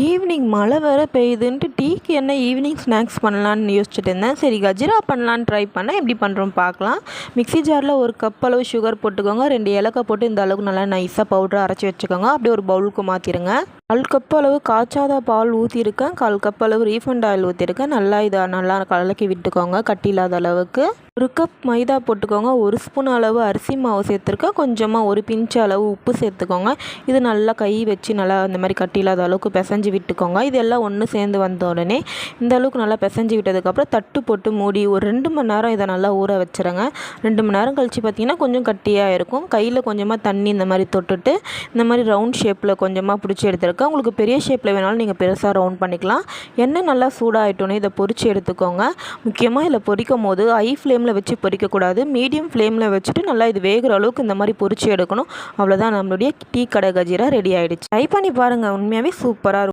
Evening மழை வேறு பெய்யுதுன்ட்டு டீக்கு என்ன ஈவினிங் ஸ்நாக்ஸ் பண்ணலான்னு யோசிச்சுட்டு இருந்தேன். சரி கஜ்ஜிரா பண்ணலான்னு ட்ரை பண்ணேன். எப்படி பண்ணுறோம் பார்க்கலாம். மிக்ஸி ஜாரில் ஒரு கப் அளவு சுகர் போட்டுக்கோங்க. 2 ஏலக்காய் போட்டு இந்த அளவுக்கு நல்லா நைஸாக பவுடர் அரைச்சி வச்சுக்கோங்க. அப்படியே ஒரு பவுலுக்கு மாற்றிடுங்க. 1/4 கப் அளவு காய்ச்சாத பால் ஊற்றிருக்கேன். 1/4 கப் அளவு ரீஃபண்ட் ஆயில் ஊற்றிருக்கேன். நல்லா கலக்கி விட்டுக்கோங்க கட்டி இல்லாத அளவுக்கு. 1 கப் மைதா போட்டுக்கோங்க. 1 ஸ்பூன் அளவு அரிசி மாவு சேர்த்துருக்கேன். கொஞ்சமாக ஒரு பிஞ்ச் அளவு உப்பு சேர்த்துக்கோங்க. இது நல்லா கை வச்சு நல்லா இந்த மாதிரி கட்டி இல்லாத அளவுக்கு பிசைஞ்சு விட்டுக்கோங்க. இதெல்லாம் ஒன்று சேர்ந்து வந்த உடனே இந்த அளவுக்கு நல்லா பிசைஞ்சு விட்டதுக்கப்புறம் தட்டு போட்டு மூடி ஒரு 2 மணி நேரம் இதை நல்லா ஊற வச்சுருங்க. 2 மணி நேரம் கழித்து பார்த்திங்கன்னா கொஞ்சம் கட்டியாக இருக்கும். கையில் கொஞ்சமாக தண்ணி இந்த மாதிரி தொட்டுட்டு இந்த மாதிரி ரவுண்ட் ஷேப்பில் கொஞ்சமாக பிடிச்சி எடுத்துருக்கேன். உங்களுக்கு பெரிய ஷேப்பில் வேணாலும் நீங்கள் பெருசாக ரவுண்ட் பண்ணிக்கலாம். எண்ணெய் நல்லா சூடாகிட்டோன்னே இதை பொரித்து எடுத்துக்கோங்க. முக்கியமாக இதில் பொரிக்கும் போது ஹை ஃப்ளேமில் வச்சு பொரிக்கக்கூடாது. மீடியம் ஃப்ளேமில் வச்சுட்டு நல்லா இது வேகிற அளவுக்கு இந்த மாதிரி பொரித்து எடுக்கணும். அவ்வளோதான், நம்மளுடைய டீ கடை கஜ்ஜிரா ரெடி ஆகிடுச்சு. ட்ரை பண்ணி பாருங்கள், உண்மையாகவே சூப்பராக இருக்கும்.